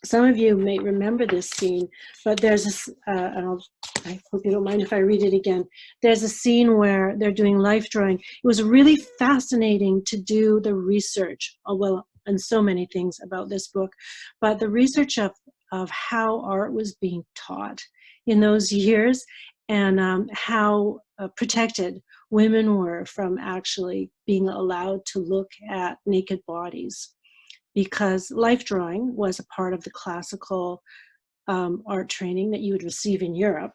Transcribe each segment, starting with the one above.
some of you may remember this scene, but there's this, I hope you don't mind if I read it again. There's a scene where they're doing life drawing. It was really fascinating to do the research, well, and so many things about this book, but the research of how art was being taught in those years, and how protected women were from actually being allowed to look at naked bodies, because life drawing was a part of the classical art training that you would receive in Europe.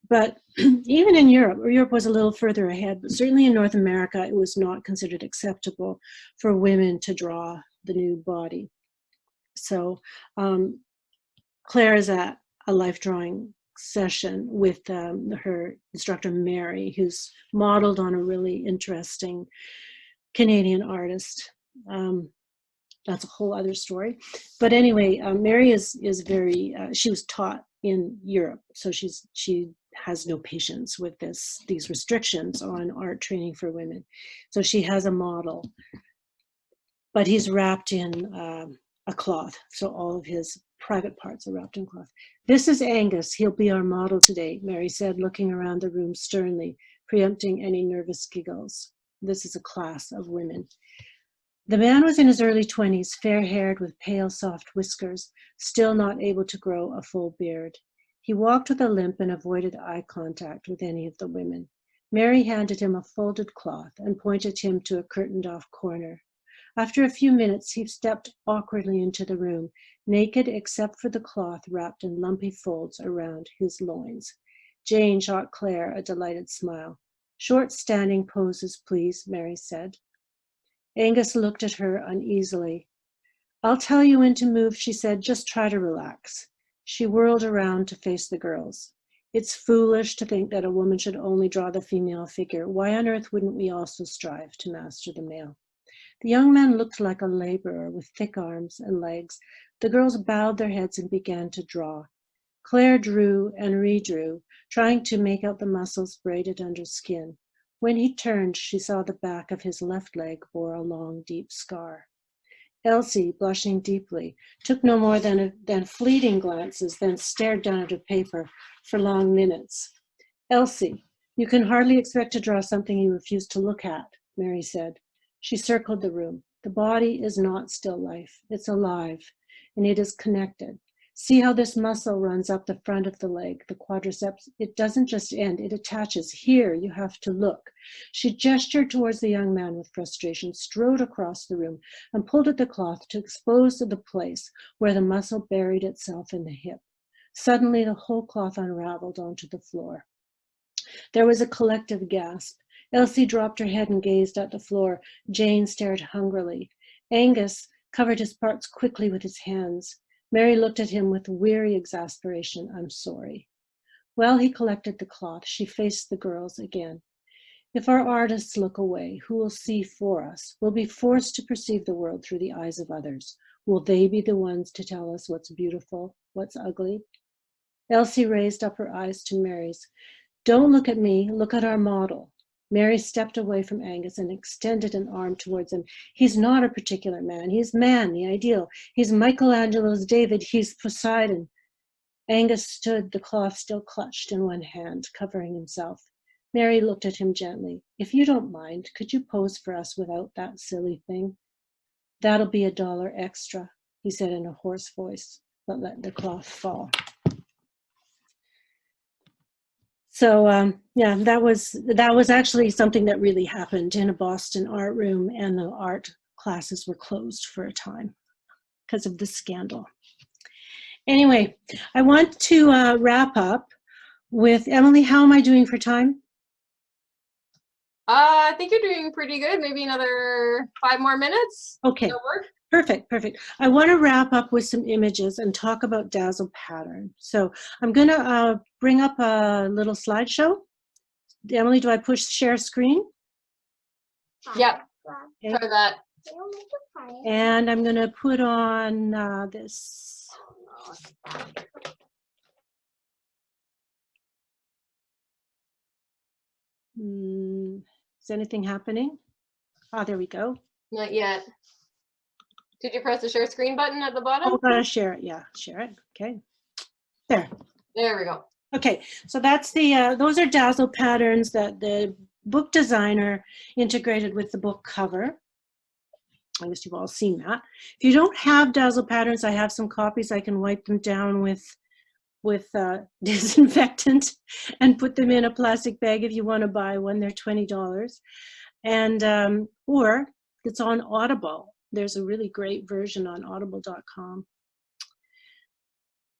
But even in Europe, or Europe was a little further ahead, but certainly in North America, it was not considered acceptable for women to draw the nude body. So Claire is at a life drawing session with her instructor, Mary, who's modeled on a really interesting Canadian artist. That's a whole other story. But anyway, Mary is very, she was taught in Europe, so she has no patience with these restrictions on art training for women. So she has a model, but he's wrapped in a cloth. So all of his private parts are wrapped in cloth. This is Angus. He'll be our model today, Mary said, looking around the room sternly, preempting any nervous giggles. This is a class of women. The man was in his early 20s, fair-haired with pale, soft whiskers, still not able to grow a full beard. He walked with a limp and avoided eye contact with any of the women. Mary handed him a folded cloth and pointed him to a curtained-off corner. After a few minutes, he stepped awkwardly into the room, naked except for the cloth wrapped in lumpy folds around his loins. Jane shot Claire a delighted smile. "Short standing poses, please," Mary said. Angus looked at her uneasily. "I'll tell you when to move," she said. "Just try to relax." She whirled around to face the girls. "It's foolish to think that a woman should only draw the female figure. Why on earth wouldn't we also strive to master the male?" The young man looked like a laborer with thick arms and legs. The girls bowed their heads and began to draw. Claire drew and redrew, trying to make out the muscles braided under skin. When he turned, she saw the back of his left leg bore a long, deep scar. Elsie, blushing deeply, took no more than fleeting glances, then stared down at her paper for long minutes. "Elsie, you can hardly expect to draw something you refuse to look at," Mary said. She circled the room. "The body is not still life. It's alive, and it is connected. See how this muscle runs up the front of the leg, the quadriceps? It doesn't just end, it attaches. Here, you have to look." She gestured towards the young man with frustration, strode across the room, and pulled at the cloth to expose the place where the muscle buried itself in the hip. Suddenly, the whole cloth unraveled onto the floor. There was a collective gasp. Elsie dropped her head and gazed at the floor. Jane stared hungrily. Angus covered his parts quickly with his hands. Mary looked at him with weary exasperation. "I'm sorry." While he collected the cloth, she faced the girls again. "If our artists look away, who will see for us? We'll be forced to perceive the world through the eyes of others. Will they be the ones to tell us what's beautiful, what's ugly?" Elsie raised up her eyes to Mary's. "Don't look at me, look at our model." Mary stepped away from Angus and extended an arm towards him. "He's not a particular man. He's man, the ideal. He's Michelangelo's David. He's Poseidon." Angus stood, the cloth still clutched in one hand, covering himself. Mary looked at him gently. "If you don't mind, could you pose for us without that silly thing?" "That'll be $1 extra," he said in a hoarse voice, but let the cloth fall. So yeah, that was actually something that really happened in a Boston art room, and the art classes were closed for a time because of the scandal. Anyway, I want to wrap up with Emily. How am I doing for time? I think you're doing pretty good. Maybe another 5 more minutes. Okay. That'll work. Perfect. I want to wrap up with some images and talk about Dazzle Pattern. So I'm going to bring up a little slideshow. Emily, do I push share screen? Yep. Okay. Try that. And I'm going to put on this. Is anything happening? Ah, there we go. Not yet. Did you press the share screen button at the bottom? Oh, gotta share it. Yeah, share it. Okay. There. There we go. Okay, so that's the, those are Dazzle patterns that the book designer integrated with the book cover. I guess you've all seen that. If you don't have Dazzle patterns, I have some copies. I can wipe them down with disinfectant and put them in a plastic bag if you want to buy one. They're $20. And or it's on Audible. There's a really great version on audible.com.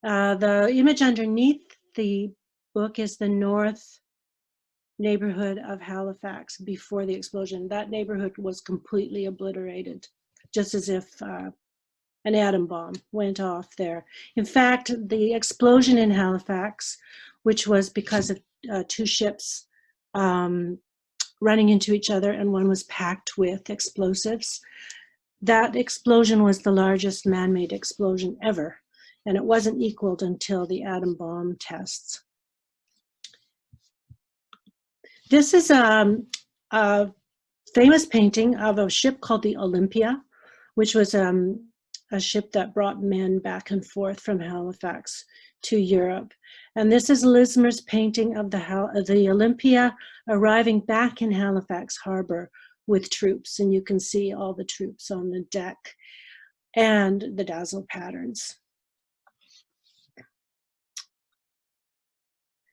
The image underneath the book is the north neighborhood of Halifax before the explosion. That neighborhood was completely obliterated, just as if an atom bomb went off there. In fact, the explosion in Halifax, which was because of two ships running into each other, and one was packed with explosives, that explosion was the largest man-made explosion ever. And it wasn't equaled until the atom bomb tests. This is a famous painting of a ship called the Olympia, which was a ship that brought men back and forth from Halifax to Europe. And this is Lismer's painting of the Olympia arriving back in Halifax Harbor with troops. And you can see all the troops on the deck and the Dazzle patterns.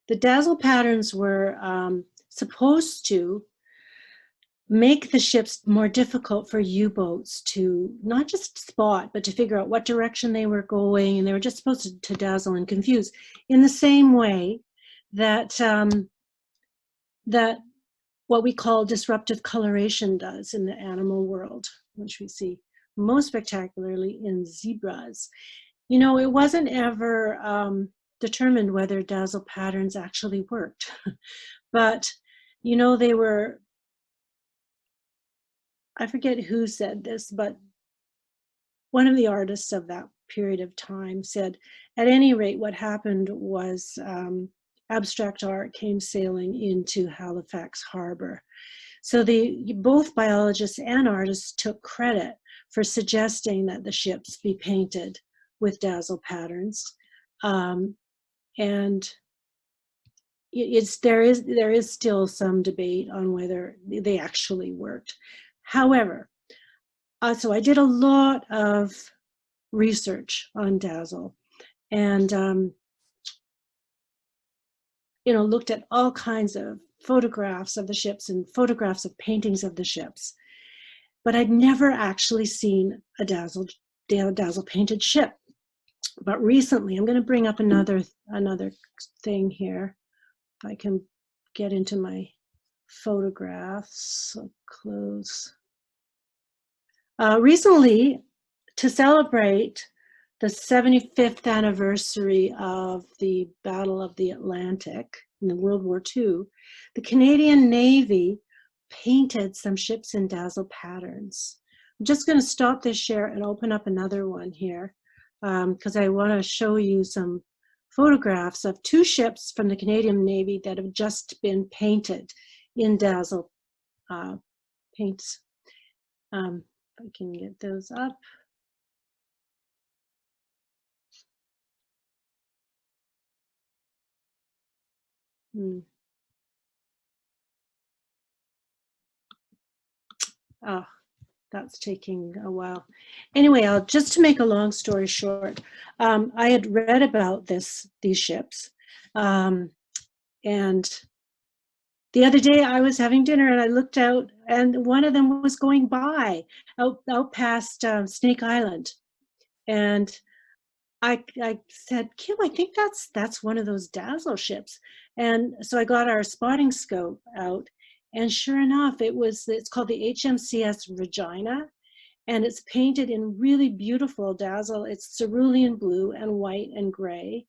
The Dazzle patterns were supposed to make the ships more difficult for U-boats to not just spot, but to figure out what direction they were going, and they were just supposed to dazzle and confuse in the same way that that what we call disruptive coloration does in the animal world, which we see most spectacularly in zebras. You know, it wasn't ever determined whether Dazzle patterns actually worked, but you know, they were, I forget who said this, but one of the artists of that period of time said, at any rate, what happened was abstract art came sailing into Halifax Harbor. So both biologists and artists took credit for suggesting that the ships be painted with Dazzle patterns. And there is still some debate on whether they actually worked. However, so I did a lot of research on Dazzle, and you know, looked at all kinds of photographs of the ships and photographs of paintings of the ships, but I'd never actually seen a Dazzle painted ship. But recently, I'm going to bring up another thing here. If I can get into my photographs so close. Recently, to celebrate the 75th anniversary of the Battle of the Atlantic in World War II, the Canadian Navy painted some ships in Dazzle patterns. I'm just going to stop this share and open up another one here because I want to show you some photographs of two ships from the Canadian Navy that have just been painted in Dazzle paints. If I can get those up. Oh, that's taking a while. Anyway, just to make a long story short, I had read about these ships, and the other day I was having dinner and I looked out and one of them was going by out past Snake Island, and I said, Kim, I think that's one of those Dazzle ships. And so I got our spotting scope out, and sure enough, it's called the HMCS Regina, and it's painted in really beautiful Dazzle. It's cerulean blue and white and gray.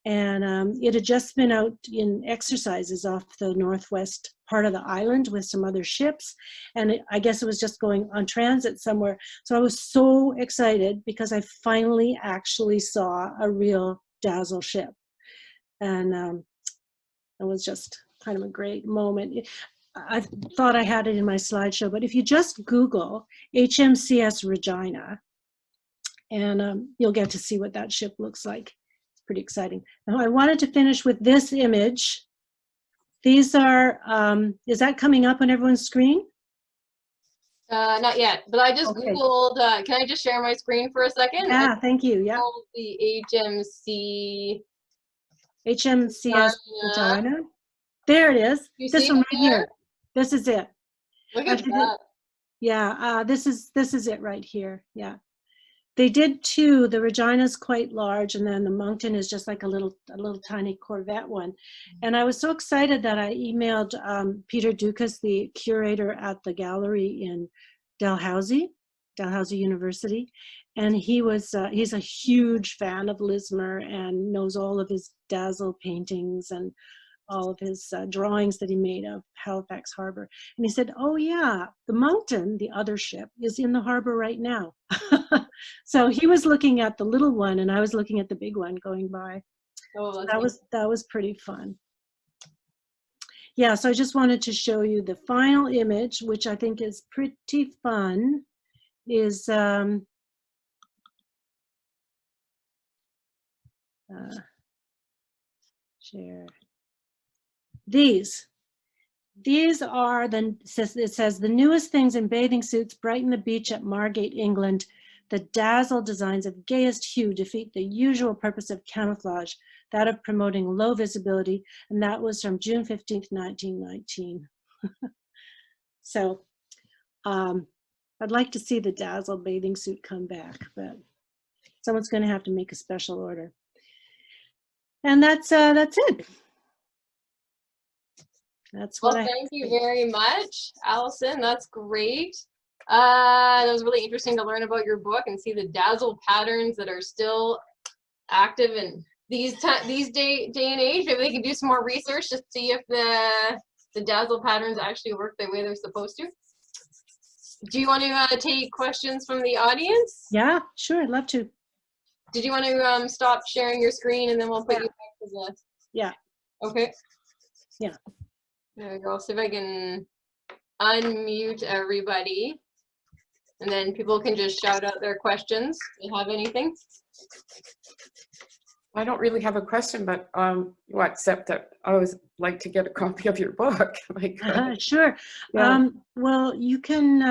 And it had just been out in exercises off the northwest part of the island with some other ships. And I guess it was just going on transit somewhere. So I was so excited because I finally actually saw a real Dazzle ship. And it was just kind of a great moment. I thought I had it in my slideshow, but if you just Google HMCS Regina, and you'll get to see what that ship looks like. It's pretty exciting. Now I wanted to finish with this image. These are, is that coming up on everyone's screen? Not yet, but I just Okay. Googled, can I just share my screen for a second? Yeah, thank you. Yeah. The HMC HMCS Vagina. vagina. There it is. You This see one it right there? here. This is it. Look at Actually, that. yeah, this is it right here. Yeah. They did two. The Regina's quite large, and then the Moncton is just like a little tiny Corvette one. And I was so excited that I emailed Peter Dukas, the curator at the gallery in Dalhousie University, and he's a huge fan of Lismer and knows all of his Dazzle paintings and all of his drawings that he made of Halifax Harbor. And he said, oh yeah, the Moncton, the other ship, is in the harbor right now. So he was looking at the little one and I was looking at the big one going by. Oh, So that's that was pretty fun. Yeah, so I just wanted to show you the final image, which I think is pretty fun, is share. These are it says the newest things in bathing suits brighten the beach at Margate, England. The Dazzle designs of gayest hue defeat the usual purpose of camouflage, that of promoting low visibility, and that was from June 15th, 1919. So I'd like to see the Dazzle bathing suit come back, but someone's going to have to make a special order. And that's it. That's what well, thank you very much, Alison. That's great. That was really interesting to learn about your book and see the Dazzle patterns that are still active in these day and age. Maybe they can do some more research to see if the Dazzle patterns actually work the way they're supposed to. Do you want to take questions from the audience? Yeah, sure. I'd love to. Did you want to stop sharing your screen and then we'll put you back to the... Yeah. Okay. Yeah. There we go. I'll see if I can unmute everybody. And then people can just shout out their questions if you have anything. I don't really have a question, but except that I always like to get a copy of your book. Like, Sure. Yeah. Well, you can